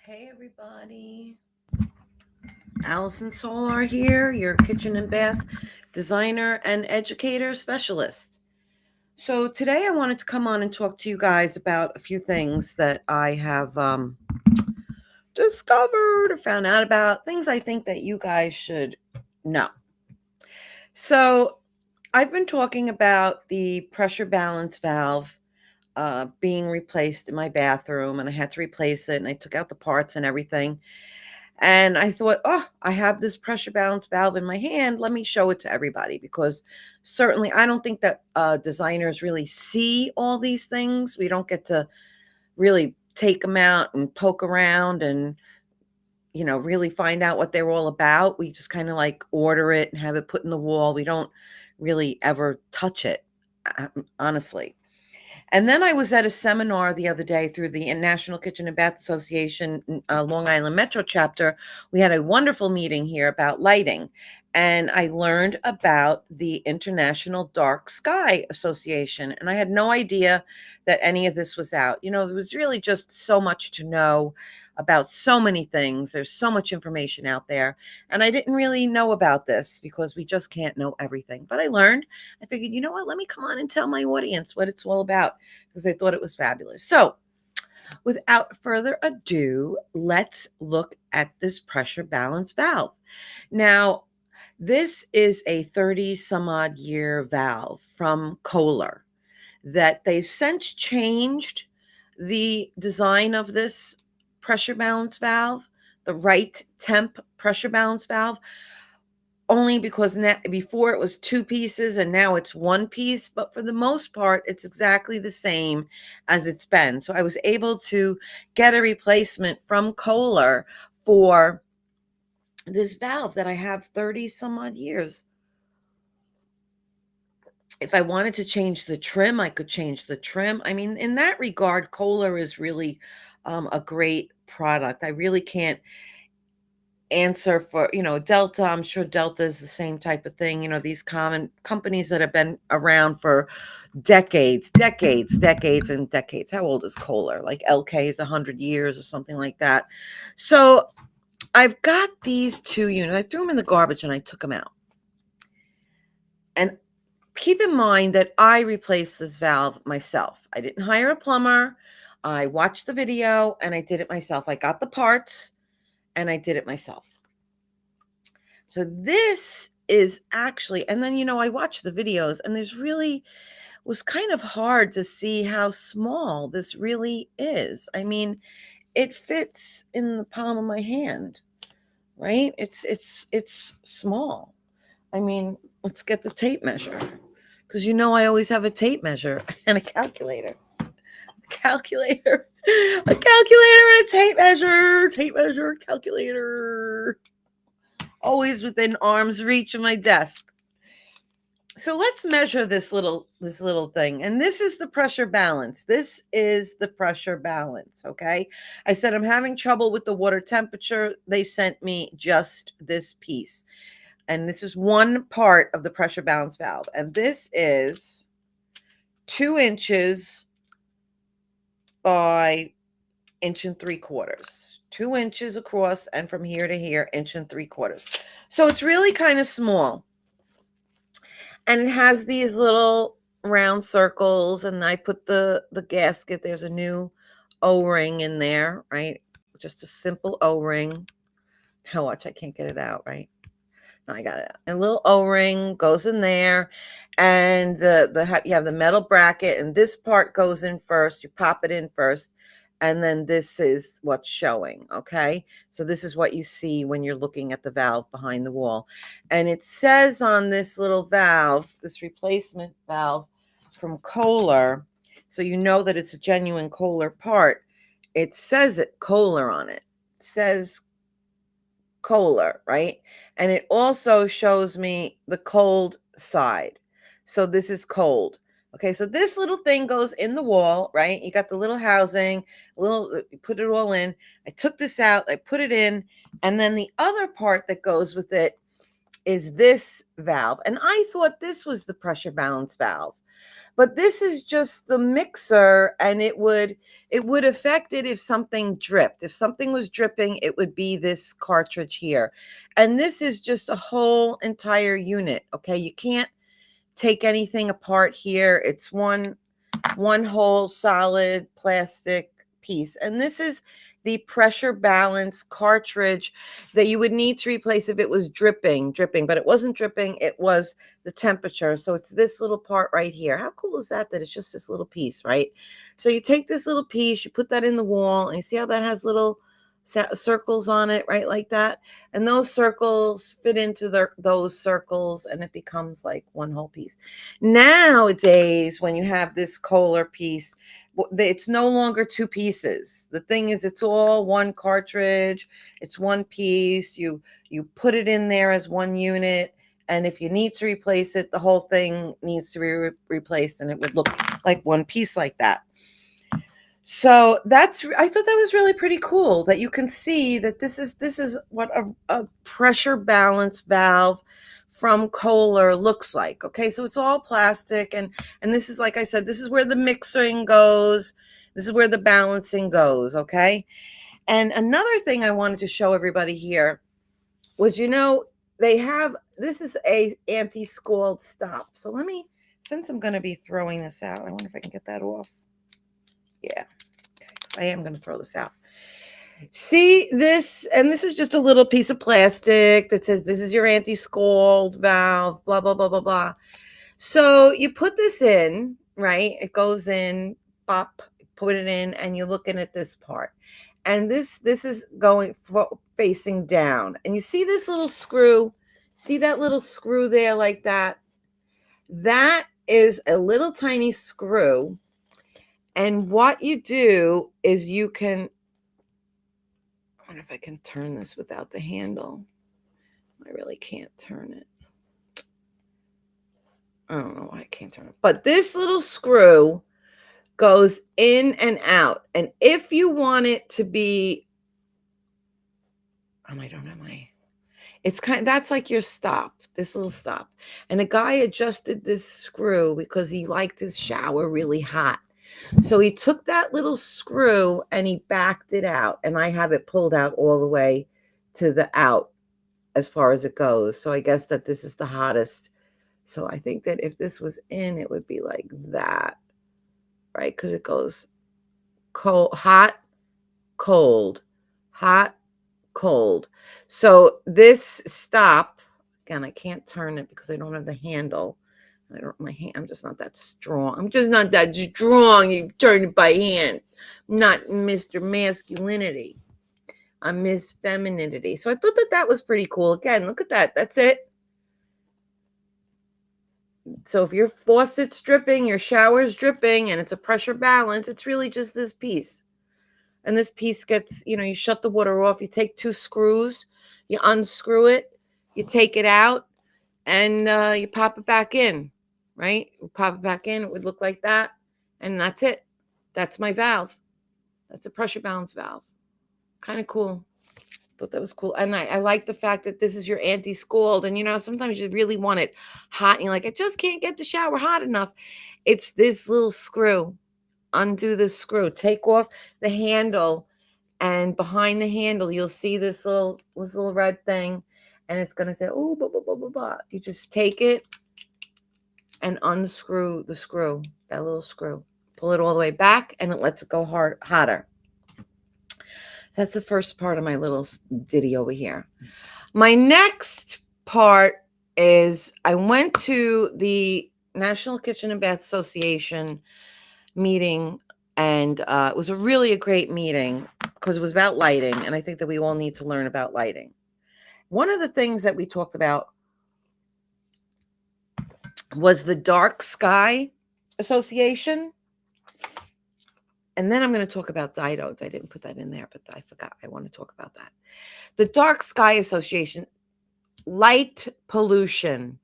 Hey everybody, Allison Solar here, your kitchen and bath designer and educator specialist. So today I wanted to come on and talk to you guys about a few things that I have discovered or found out about, things I think that you guys should know. So I've been talking about the pressure balance valve being replaced in my bathroom, and I had to replace it, and I took out the parts and everything. And I thought, oh, I have this pressure balance valve in my hand. Let me show it to everybody, because certainly I don't think that designers really see all these things. We don't get to really take them out and poke around and, really find out what they're all about. We just kind of like order it and have it put in the wall. We don't really ever touch it, honestly. And then I was at a seminar the other day through the National Kitchen and Bath Association, Long Island Metro chapter. We had a wonderful meeting here about lighting. And I learned about the International Dark Sky Association. And I had no idea that any of this was out. There was really just so much to know about so many things. There's so much information out there. And I didn't really know about this because we just can't know everything. But I learned. I figured, you know what? Let me come on and tell my audience what it's all about, because I thought it was fabulous. So, without further ado, let's look at this pressure balance valve. Now, this is a 30 some odd year valve from Kohler that they've since changed the design of this pressure balance valve, the right temp pressure balance valve, only because before it was two pieces and now it's one piece, but for the most part, it's exactly the same as it's been. So I was able to get a replacement from Kohler for this valve that I have 30 some odd years. If I wanted to change the trim, I could change the trim. I mean, in that regard, Kohler is really a great product. I really can't answer for Delta. I'm sure Delta is the same type of thing. These common companies that have been around for decades and decades. How old is Kohler? Like LK is 100 years or something like that. So I've got these two units. I threw them in the garbage and I took them out. And keep in mind that I replaced this valve myself. I didn't hire a plumber. I watched the video and I did it myself. I got the parts and I did it myself. So this is actually, and then, I watched the videos and was kind of hard to see how small this really is. I mean, it fits in the palm of my hand, right? It's small. I mean, let's get the tape measure, because I always have a tape measure and a calculator. Calculator, a calculator and a tape measure, calculator. Always within arm's reach of my desk. So let's measure this little thing. And this is the pressure balance. This is the pressure balance, okay? I said I'm having trouble with the water temperature. They sent me just this piece. And this is one part of the pressure balance valve. And this is 2 inches by 1.75 inches. 2 inches across, and from here to here, 1.75 inches. So it's really kind of small. And it has these little round circles, and I put the gasket. There's a new O-ring in there, right? Just a simple O-ring. Now watch, I can't get it out, right? No, I got it out. And a little O-ring goes in there, and you have the metal bracket, and this part goes in first. You pop it in first, and then this is what's showing, okay? So this is what you see when you're looking at the valve behind the wall. And it says on this little valve, this replacement valve from Kohler, so you know that it's a genuine Kohler part, it says it Kohler on it. It says Kohler, right? And it also shows me the cold side. So this is cold. Okay, so this little thing goes in the wall, right? You got the little housing, you put it all in. I took this out, I put it in, and then the other part that goes with it is this valve. And I thought this was the pressure balance valve. But this is just the mixer, and it would affect it if something dripped. If something was dripping, it would be this cartridge here. And this is just a whole entire unit, okay? You can't take anything apart here. It's one whole solid plastic piece. And this is the pressure balance cartridge that you would need to replace if it was dripping, but it wasn't dripping, it was the temperature. So it's this little part right here. How cool is that, that it's just this little piece, right? So you take this little piece, you put that in the wall, and you see how that has little circles on it, right? Like that. And those circles fit into those circles, and it becomes like one whole piece. Nowadays, when you have this Kohler piece, it's no longer two pieces. The thing is, it's all one cartridge. It's one piece. You put it in there as one unit, and if you need to replace it, the whole thing needs to be replaced, and it would look like one piece like that. So I thought that was really pretty cool, that you can see that this is what a pressure balance valve from Kohler looks like. Okay, so it's all plastic, and this is, like I said, this is where the mixing goes. This is where the balancing goes. Okay, and another thing I wanted to show everybody here was, this is a anti-scald stop. So since I'm going to be throwing this out, I wonder if I can get that off. Yeah. I am going to throw this out. See this, and this is just a little piece of plastic that says this is your anti-scald valve, blah, blah, blah, blah, blah. So you put this in, right? It goes in, pop, put it in, and you're looking at this part. And this is going facing down. And you see this little screw? See that little screw there like that? That is a little tiny screw. And what you do is I wonder if I can turn this without the handle. I really can't turn it. I don't know why I can't turn it. But this little screw goes in and out. And if you want it to be, that's like your stop, this little stop. And a guy adjusted this screw because he liked his shower really hot. So he took that little screw and he backed it out, and I have it pulled out all the way to the out as far as it goes. So I guess that this is the hottest. So I think that if this was in, it would be like that, right? Because it goes cold, hot, cold, hot, cold. So this stop, again, I can't turn it because I don't have the handle. I'm just not that strong. I'm just not that strong. You turn it by hand. I'm not Mr. Masculinity. I'm Miss Femininity. So I thought that was pretty cool. Again, look at that. That's it. So if your faucet's dripping, your shower's dripping, and it's a pressure balance, it's really just this piece. And this piece gets, you shut the water off. You take two screws, you unscrew it, you take it out, and you pop it back in. Right? We'll pop it back in. It would look like that. And that's it. That's my valve. That's a pressure balance valve. Kind of cool. Thought that was cool. And I like the fact that this is your anti-scald. And, sometimes you really want it hot. And you're like, I just can't get the shower hot enough. It's this little screw. Undo the screw. Take off the handle. And behind the handle, you'll see this little red thing. And it's going to say, oh, blah, blah, blah, blah, blah. You just take it and unscrew the screw, that little screw. Pull it all the way back, and it lets it go hotter. That's the first part of my little ditty over here. My next part is I went to the National Kitchen and Bath Association meeting, and it was a great meeting because it was about lighting, and I think that we all need to learn about lighting. One of the things that we talked about was the DarkSky Association. And then I'm going to talk about diodes. I didn't put that in there, but I forgot. I want to talk about that. The DarkSky Association, light pollution.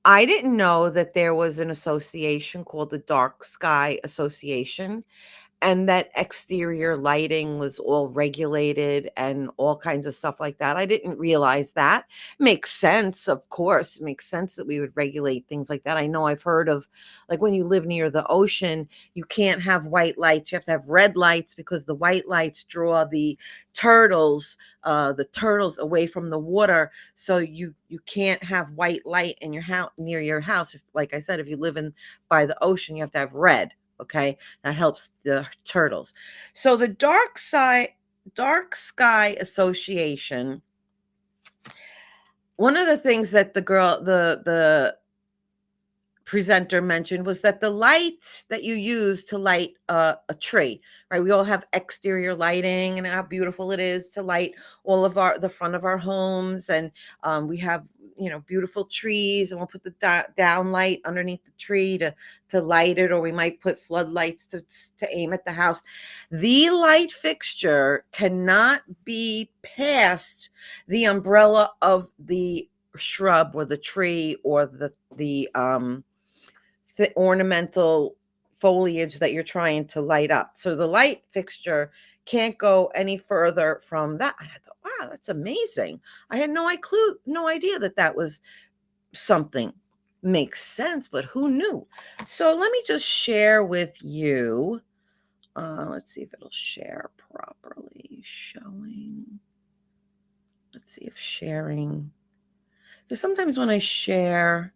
I didn't know that there was an association called the DarkSky Association. and that exterior lighting was all regulated and all kinds of stuff like that. I didn't realize that. Makes sense, of course. It makes sense that we would regulate things like that. I know I've heard of, like, when you live near the ocean, you can't have white lights. You have to have red lights because the white lights draw the turtles away from the water. So you can't have white light in your house, near your house. If, like I said, if you live in by the ocean, you have to have red. Okay, that helps the turtles. So the Dark Sky Association, one of the things that the presenter mentioned was that the light that you use to light a tree, right? We all have exterior lighting and how beautiful it is to light all of the front of our homes, and we have, beautiful trees, and we'll put the down light underneath the tree to light it, or we might put floodlights to aim at the house. The light fixture cannot be past the umbrella of the shrub or the tree or the ornamental foliage that you're trying to light up. So the light fixture can't go any further from that. And I thought, wow, that's amazing. I had no idea that was something. Makes sense, but who knew? So let me just share with you. Let's see if it'll share properly. Showing. Let's see if sharing. Because sometimes when I share,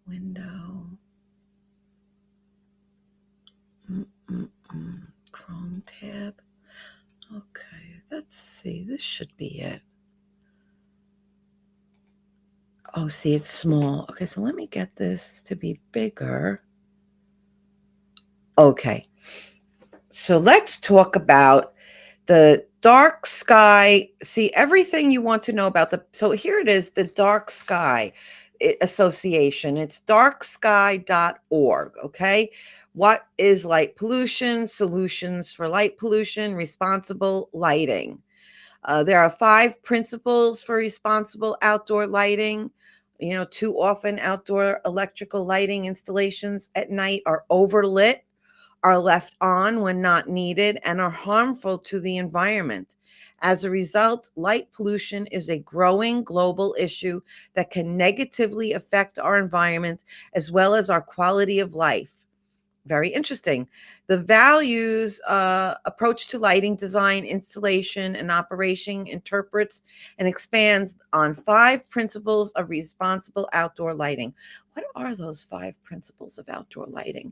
window. Chrome tab. Okay, let's see. This should be it. Oh, see, it's small. Okay, so let me get this to be bigger. Okay, so let's talk about the Dark Sky. See, everything you want to know about so here it is, the Dark Sky Association. It's darksky.org. Okay. What is light pollution? Solutions for light pollution, responsible lighting. There are 5 principles for responsible outdoor lighting. Too often outdoor electrical lighting installations at night are overlit, are left on when not needed, and are harmful to the environment. As a result, light pollution is a growing global issue that can negatively affect our environment as well as our quality of life. Very interesting. The values approach to lighting design, installation, and operation interprets and expands on 5 principles of responsible outdoor lighting. What are those 5 principles of outdoor lighting?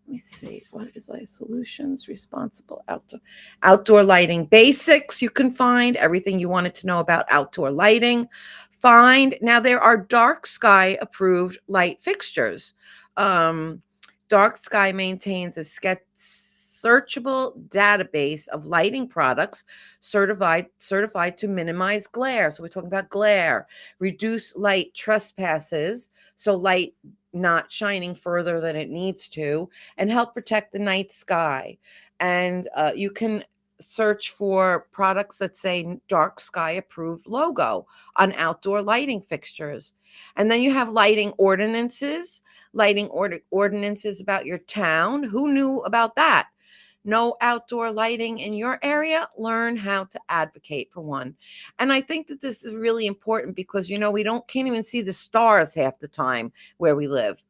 Let me see. What is solutions? Responsible outdoor lighting basics. You can find everything you wanted to know about outdoor lighting. Now there are Dark Sky approved light fixtures. Dark Sky maintains a searchable database of lighting products certified to minimize glare. So we're talking about glare, reduce light trespasses, so light not shining further than it needs to, and help protect the night sky. And you can search for products that say Dark Sky approved logo on outdoor lighting fixtures. And then you have lighting ordinances about your town. Who knew about that? No outdoor lighting in your area? Learn how to advocate for one. And I think that this is really important because, we can't even see the stars half the time where we live.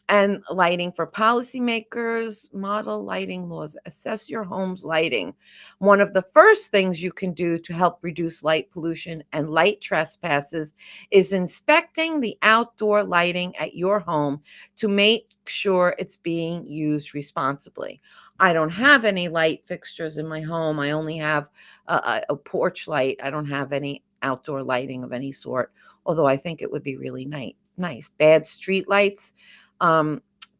And lighting for policymakers, model lighting laws, assess your home's lighting. One of the first things you can do to help reduce light pollution and light trespasses is inspecting the outdoor lighting at your home to make sure it's being used responsibly. I don't have any light fixtures in my home. I only have a porch light. I don't have any outdoor lighting of any sort, although I think it would be really nice. Bad street lights.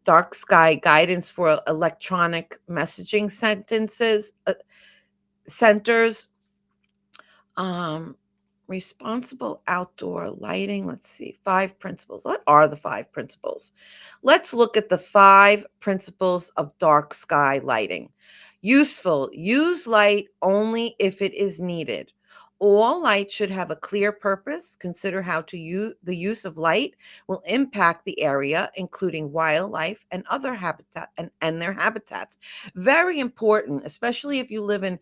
Dark Sky guidance for electronic messaging centers. Responsible outdoor lighting. Let's see, 5 principles. What are the 5 principles? Let's look at the 5 principles of Dark Sky lighting. Useful. Use light only if it is needed. All light should have a clear purpose. Consider how to use the use of light will impact the area, including wildlife and other habitat and their habitats. Very important, especially if you live in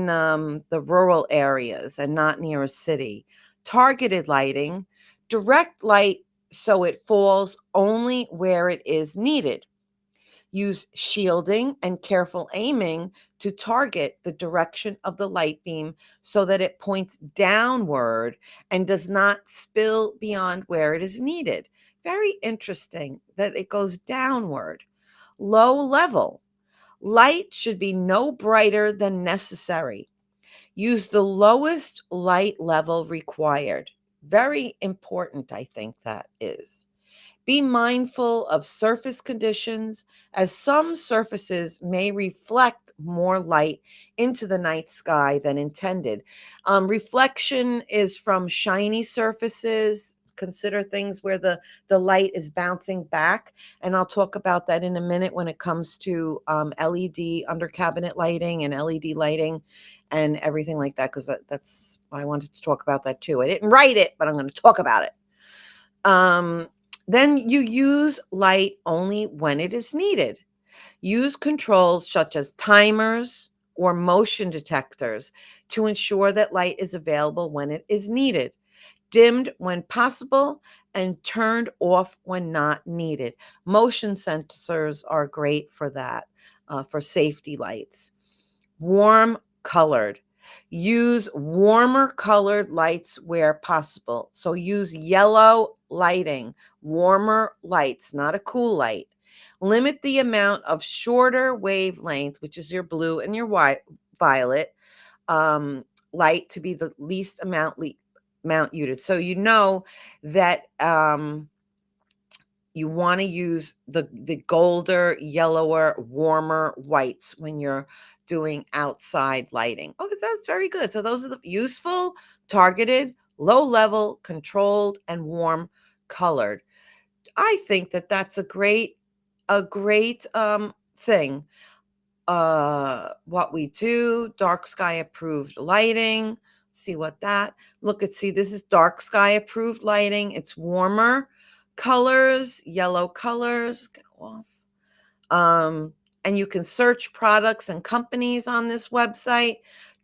the rural areas and not near a city. Targeted lighting, direct light so it falls only where it is needed. Use shielding and careful aiming to target the direction of the light beam so that it points downward and does not spill beyond where it is needed. Very interesting that it goes downward. Low level. Light should be no brighter than necessary. Use the lowest light level required. Very important, I think that is. Be mindful of surface conditions, as some surfaces may reflect more light into the night sky than intended. Reflection is from shiny surfaces. Consider things where the light is bouncing back. And I'll talk about that in a minute when it comes to LED under cabinet lighting and LED lighting and everything like that, because that's I wanted to talk about that too. I didn't write it, but I'm going to talk about it. Then you use light only when it is needed. Use controls such as timers or motion detectors to ensure that light is available when it is needed, dimmed when possible, and turned off when not needed. Motion sensors are great for that, for safety lights. Warm colored. Use warmer colored lights where possible. So use yellow lighting, warmer lights, not a cool light. Limit the amount of shorter wavelength, which is your blue and your violet, light to be the least amount used. So you know that you want to use the golder, yellower, warmer whites when you're doing outside lighting. Okay, that's very good. So those are the useful, targeted, low level, controlled, and warm colored. I think that that's a great thing. What we do, dark sky approved lighting. See what that see, this is dark sky approved lighting. It's warmer colors, yellow colors. Get off. And you can search products and companies on this website.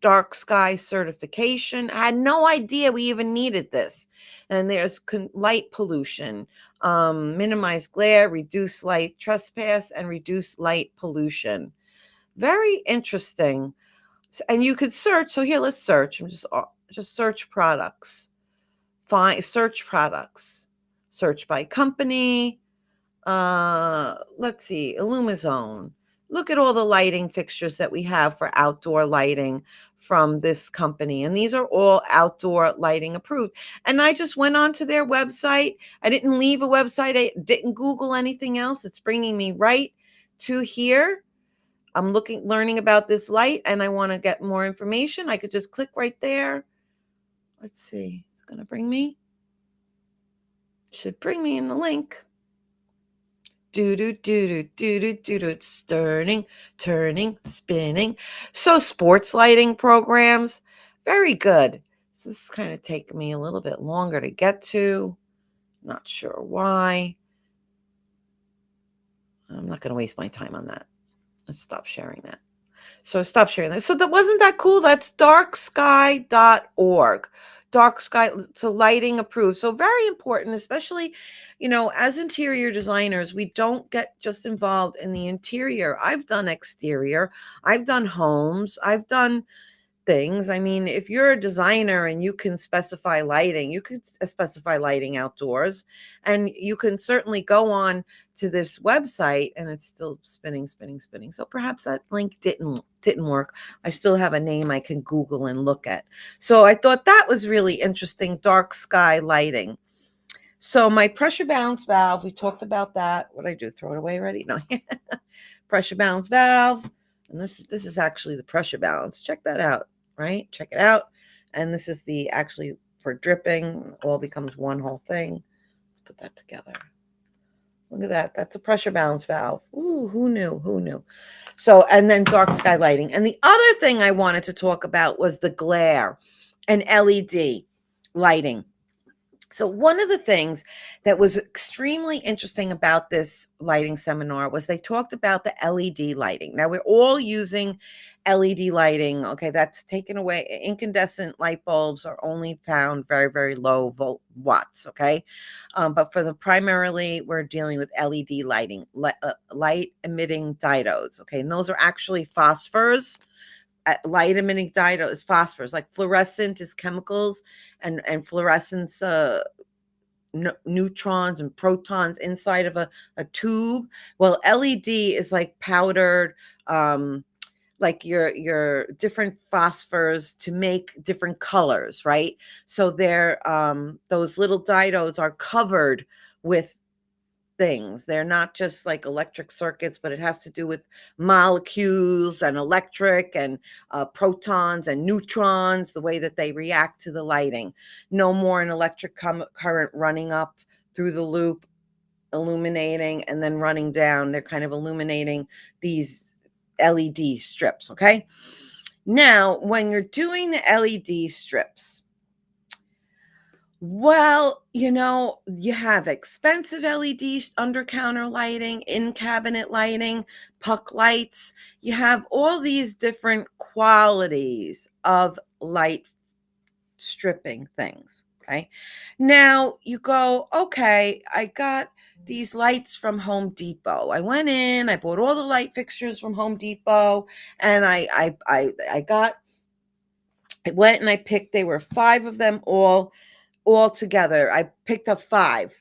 Dark sky certification. I had no idea we even needed this. And there's light pollution, minimize glare, reduce light trespass, and reduce light pollution. Very interesting. And you could search. So here, let's search. I'm just search products. Search products. Search by company. Let's see, Illumizone. Look at all the lighting fixtures that we have for outdoor lighting from this company. And these are all outdoor lighting approved. And I just went onto their website. I didn't leave a website. I didn't Google anything else. It's bringing me right to here. I'm learning about this light, and I want to get more information. I could just click right there. Let's see. It's going to bring me. Should bring me in the link. It's turning, spinning. So sports lighting programs, very good. So this is kind of taking me a little bit longer to get to. Not sure why. I'm not going to waste my time on that. Let's stop sharing that. So stop sharing that. So that wasn't that cool? That's darksky.org. Dark sky, so lighting approved. So very important, especially, as interior designers, we don't get just involved in the interior. I've done exterior. I've done homes. I've done things. I mean, if you're a designer and you can specify lighting, you could specify lighting outdoors, and you can certainly go on to this website, and it's still spinning. So perhaps that link didn't work. I still have a name I can Google and look at. So I thought that was really interesting, dark sky lighting. So my pressure balance valve, we talked about that. What did I do? Throw it away already? No. Pressure balance valve. And this is actually the pressure balance. Check that out. Right? Check it out. And this is the actually for dripping, all becomes one whole thing. Let's put that together. Look at that. That's a pressure balance valve. Ooh, who knew? So, and then dark sky lighting. And the other thing I wanted to talk about was the glare. and LED lighting. So one of the things that was extremely interesting about this lighting seminar was they talked about the LED lighting. Now we're all using LED lighting. Okay, that's taken away. Incandescent light bulbs are only found very, very low volt watts. Okay, but for the primarily we're dealing with LED lighting, light emitting diodes. Okay, and those are actually phosphors. Light emitting diode is phosphors, like fluorescent is chemicals, and fluorescence neutrons and protons inside of a tube. Well, LED is like powdered, like your different phosphors to make different colors, right? So they're those little diodes are covered with things. They're not just like electric circuits, but it has to do with molecules and electric and protons and neutrons, the way that they react to the lighting. No more an electric current running up through the loop, illuminating, and then running down. They're kind of illuminating these LED strips, okay? Now, when you're doing the LED strips, well, you have expensive LED under counter lighting, in cabinet lighting, puck lights. You have all these different qualities of light stripping things. Okay. Now you go, okay, I got these lights from Home Depot. I went in, I bought all the light fixtures from Home Depot, and I went and I picked, they were 5 of them all together. I picked up 5,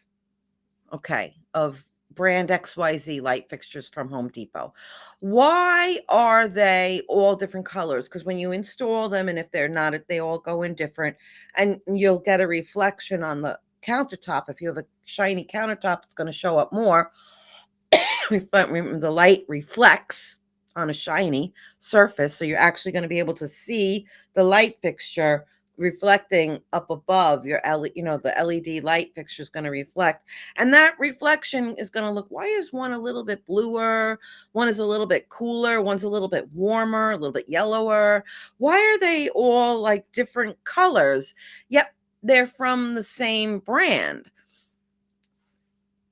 okay, of brand XYZ light fixtures from Home Depot. Why are they all different colors? Because when you install them, and if they're not, if they all go in different, and you'll get a reflection on the countertop. If you have a shiny countertop, it's going to show up more. The light reflects on a shiny surface, so you're actually going to be able to see the light fixture reflecting up above your LED. The LED light fixture is going to reflect, and that reflection is going to look, why is one a little bit bluer, one is a little bit cooler, one's a little bit warmer, a little bit yellower? Why are they all like different colors, yet they're from the same brand?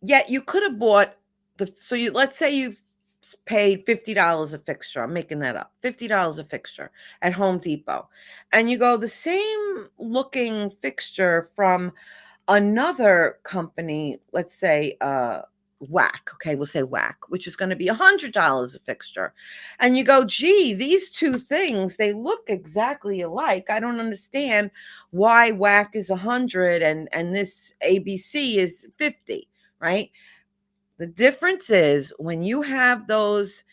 Yet you could have bought let's say you paid $50 a fixture. I'm making that up. $50 a fixture at Home Depot. And you go, the same looking fixture from another company, let's say Whack. Okay, we'll say Whack, which is going to be $100 a fixture. And you go, gee, these two things, they look exactly alike. I don't understand why Whack is 100 and this ABC is 50, right? The difference is when you have those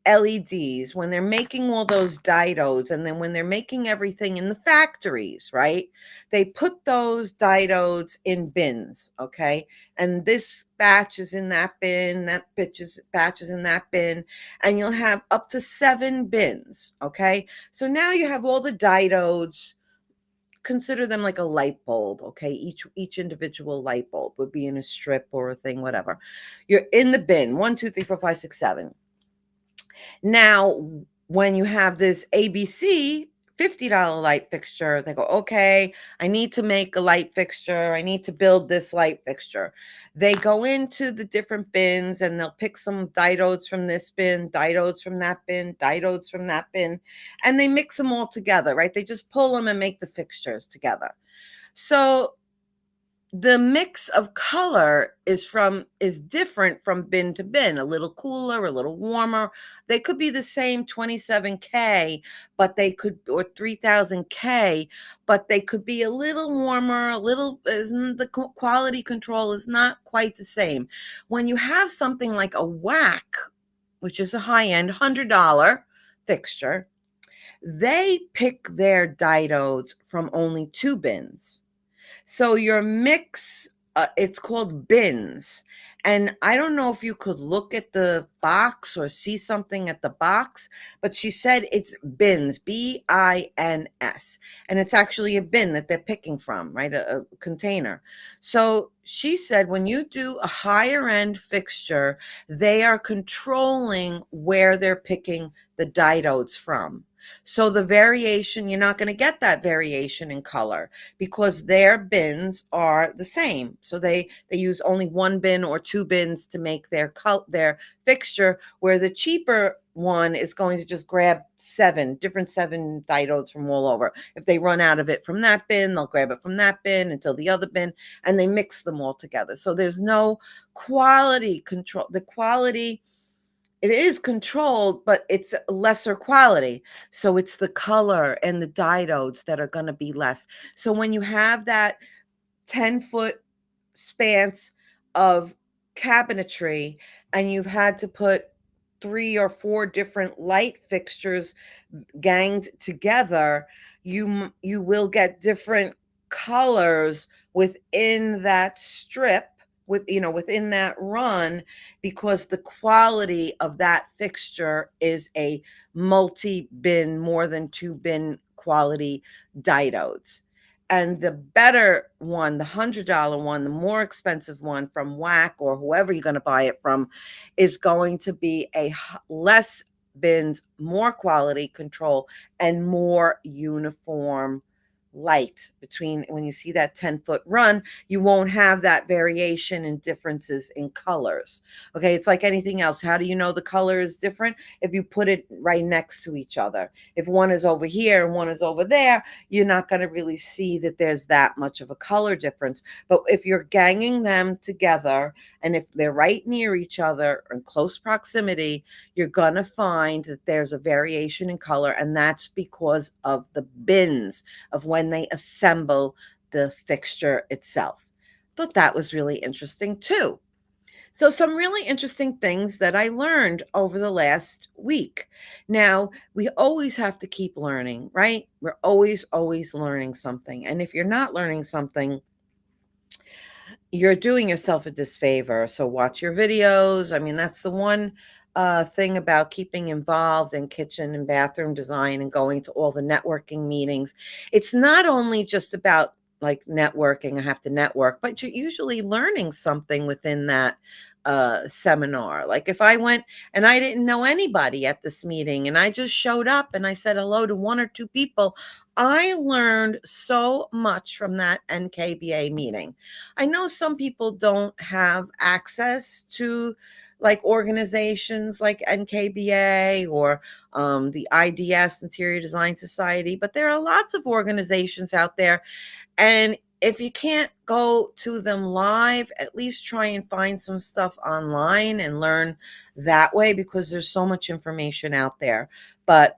LEDs, when they're making all those diodes, and then when they're making everything in the factories, right? They put those diodes in bins, okay? And this batch is in that bin, that batch is in that bin, and you'll have up to 7 bins, okay? So now you have all the diodes. Consider them like a light bulb, okay? Each individual light bulb would be in a strip or a thing, whatever. You're in the bin, 1, 2, 3, 4, 5, 6, 7. Now, when you have this ABC $50 light fixture, they go, okay, I need to make a light fixture. I need to build this light fixture. They go into the different bins and they'll pick some diodes from this bin, diodes from that bin, diodes from that bin, and they mix them all together, right? They just pull them and make the fixtures together. So the mix of color is different from bin to bin, a little cooler, a little warmer. They could be the same 27K, but they could, or 3000K, but they could be a little warmer, the quality control is not quite the same. When you have something like a Whack, which is a high-end $100 fixture, they pick their diodes from only 2 bins. So your mix, it's called bins, And I don't know if you could look at the box or see something at the box, but she said it's bins, bins. And it's actually a bin that they're picking from, right? A container. So she said when you do a higher end fixture, they are controlling where they're picking the diodes from. So the variation, you're not going to get that variation in color because their bins are the same. So they use only one bin or two bins to make their fixture, where the cheaper one is going to just grab seven diodes from all over. If they run out of it from that bin, they'll grab it from that bin until the other bin, and they mix them all together. So there's no quality control. The quality, it is controlled, but it's lesser quality. So it's the color and the diodes that are going to be less. So when you have that 10-foot spans of cabinetry and you've had to put 3 or 4 different light fixtures ganged together, you will get different colors within that strip, within that run, because the quality of that fixture is a multi-bin, more than 2 bin quality diodes. And the better one, the $100 one, the more expensive one from WAC or whoever you're going to buy it from, is going to be less bins, more quality control, and more uniform light. Between when you see that 10-foot run, you won't have that variation and differences in colors. Okay, it's like anything else. How do you know the color is different? If you put it right next to each other. If one is over here and one is over there, you're not going to really see that there's that much of a color difference. But if you're ganging them together, and if they're right near each other or in close proximity, you're going to find that there's a variation in color, and that's because of the bins of when they assemble the fixture itself. Thought that was really interesting too. So some really interesting things that I learned over the last week. Now, we always have to keep learning, right? We're always learning something. And if you're not learning something, you're doing yourself a disfavor. So watch your videos. I mean, that's the one thing about keeping involved in kitchen and bathroom design and going to all the networking meetings. It's not only just about like networking, I have to network, but you're usually learning something within that seminar. Like if I went and I didn't know anybody at this meeting and I just showed up and I said hello to 1 or 2 people, I learned so much from that NKBA meeting. I know some people don't have access to like organizations like NKBA or the IDS, Interior Design Society, but there are lots of organizations out there. And if you can't go to them live, at least try and find some stuff online and learn that way, because there's so much information out there. But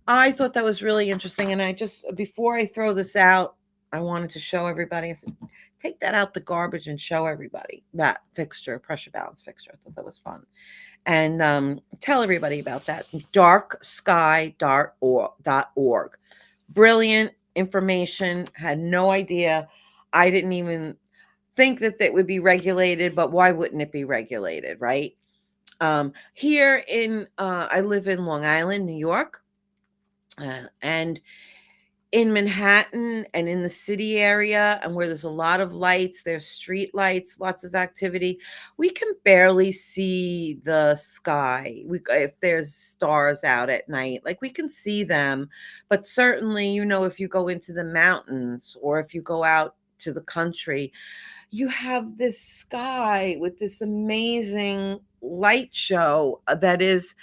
I thought that was really interesting. And I just, before I throw this out, I wanted to show everybody. I said, take that out the garbage and show everybody that fixture, pressure balance fixture. I thought that was fun. And tell everybody about that. DarkSky.org. Brilliant information. Had no idea. I didn't even think that that would be regulated, but why wouldn't it be regulated, right? Here I live in Long Island, New York, and in Manhattan and in the city area, and where there's a lot of lights, there's street lights, lots of activity. We can barely see the sky. If there's stars out at night, like we can see them, but certainly, if you go into the mountains or if you go out to the country, you have this sky with this amazing light show that is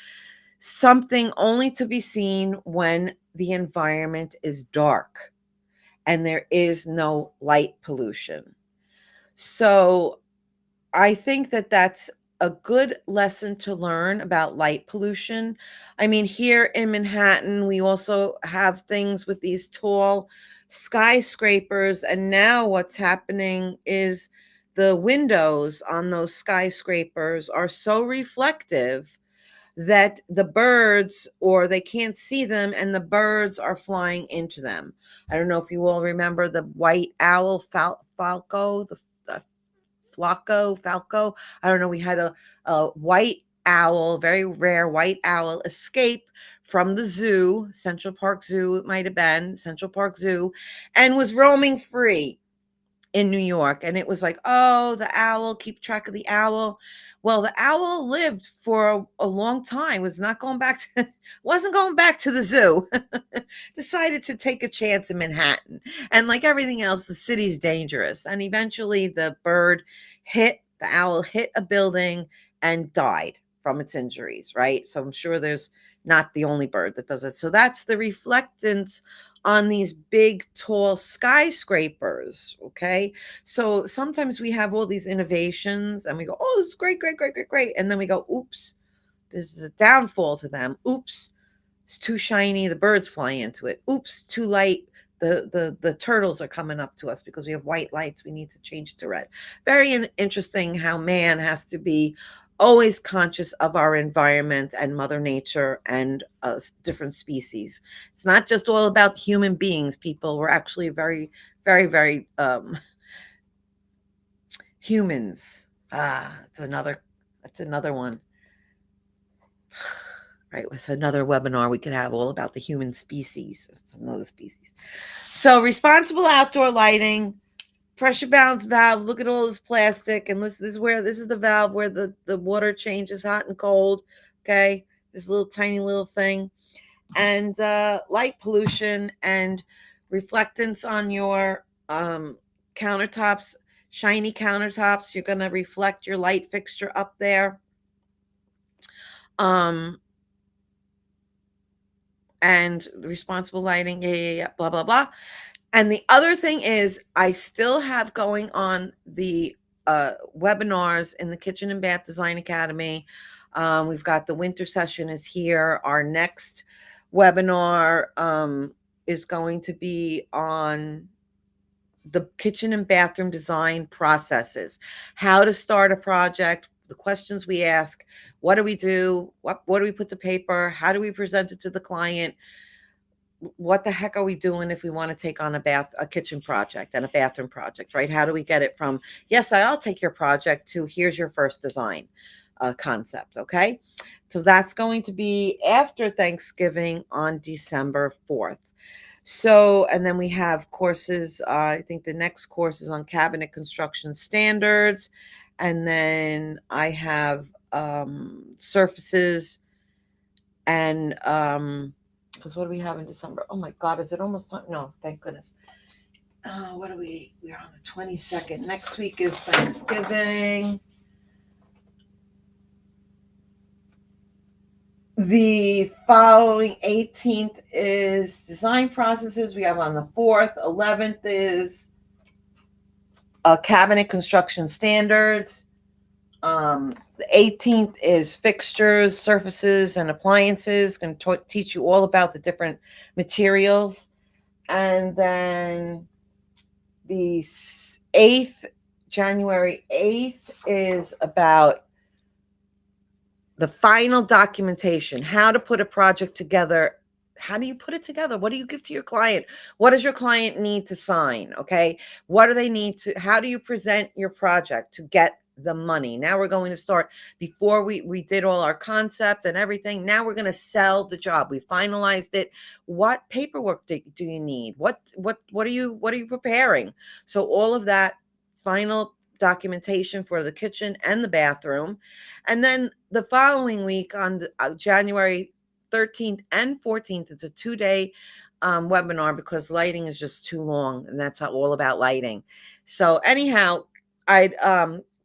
something only to be seen when the environment is dark and there is no light pollution. So I think that that's a good lesson to learn about light pollution. I mean, here in Manhattan, we also have things with these tall skyscrapers. And now what's happening is the windows on those skyscrapers are so reflective that the birds, or they can't see them, and the birds are flying into them. I don't know if you all remember the white owl falco, the Falco. I don't know. We had a white owl, very rare white owl, escape from the zoo, Central Park Zoo, it might have been Central Park Zoo, and was roaming free in New York. And it was like, oh, the owl, keep track of the owl. Well, the owl lived for a long time, wasn't going back to the zoo. Decided to take a chance in Manhattan. And like everything else, the city's dangerous. And eventually the owl hit a building and died from its injuries, right? So I'm sure there's not the only bird that does it. So that's the reflectance on these big, tall skyscrapers, okay? So sometimes we have all these innovations and we go, oh, this is great, great, great, great, great. And then we go, oops, there's a downfall to them. Oops, it's too shiny, the birds fly into it. Oops, too light, the turtles are coming up to us because we have white lights. We need to change it to red. Very interesting how man has to be always conscious of our environment and Mother Nature and different species. It's not just all about human beings, people. We're actually very, very, very humans. That's another one. Right, it's another webinar we could have all about the human species. It's another species. So responsible outdoor lighting, pressure balance valve. Look at all this plastic, and this is the valve where the water changes hot and cold. Okay, this little tiny little thing, and light pollution and reflectance on your countertops, shiny countertops. You're going to reflect your light fixture up there. And responsible lighting, blah, blah, blah. And the other thing is, I still have going on the webinars in the Kitchen and Bath Design Academy. We've got the winter session is here. Our next webinar is going to be on the kitchen and bathroom design processes, how to start a project, the questions we ask, what do we do, what do we put to paper, how do we present it to the client, what the heck are we doing if we want to take on a kitchen project and a bathroom project, right? How do we get it from, yes, I'll take your project, to here's your first design concept, okay? So that's going to be after Thanksgiving on December 4th. So, and then we have courses, I think the next course is on cabinet construction standards. And then I have surfaces and, because what do we have in December? Oh my God, is it almost time? No, thank goodness. We're on the 22nd. Next week is Thanksgiving. The following 18th is design processes. We have on the 4th. 11th is cabinet construction standards. The 18th is fixtures, surfaces, and appliances. Going to teach you all about the different materials. And then the 8th, January 8th, is about the final documentation, how to put a project together. How do you put it together? What do you give to your client? What does your client need to sign? Okay. What do they need to, how do you present your project to get the money? Now we're going to start, before we did all our concept and everything. Now we're going to sell the job. We finalized it. What paperwork do you need? What are you preparing? So all of that final documentation for the kitchen and the bathroom. And then the following week on January 13th and 14th, it's a 2-day webinar, because lighting is just too long, and that's all about lighting. So anyhow, I'd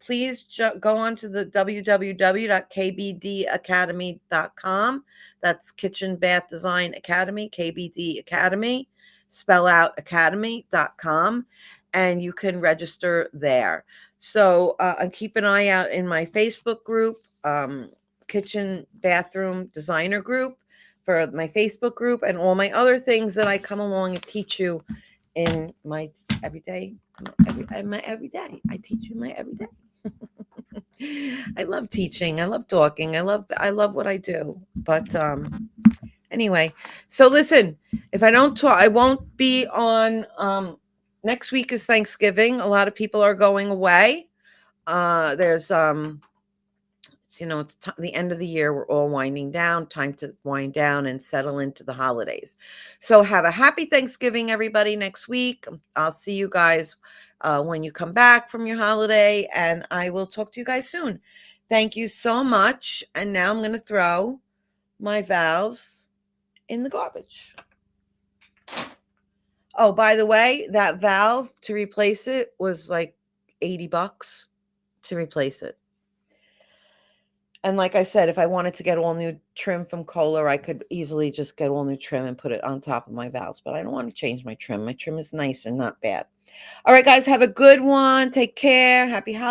please go on to the www.kbdacademy.com. That's Kitchen Bath Design Academy, KBD Academy, spell out academy.com, and you can register there. So and keep an eye out in my Facebook group, Kitchen Bathroom Designer group, for my Facebook group, and all my other things that I come along and teach you in my everyday. I teach you my everyday. I love teaching. I love talking. I love what I do. But anyway, so listen, if I don't talk, I won't be on. Next week is Thanksgiving. A lot of people are going away. There's it's the end of the year. We're all winding down. Time to wind down and settle into the holidays. So have a happy Thanksgiving, everybody, next week. I'll see you guys when you come back from your holiday, and I will talk to you guys soon. Thank you so much. And now I'm going to throw my valves in the garbage. Oh, by the way, that valve to replace it was like $80 to replace it. And like I said, if I wanted to get all new trim from Kohler, I could easily just get all new trim and put it on top of my valves. But I don't want to change my trim. My trim is nice and not bad. All right, guys, have a good one. Take care. Happy holidays.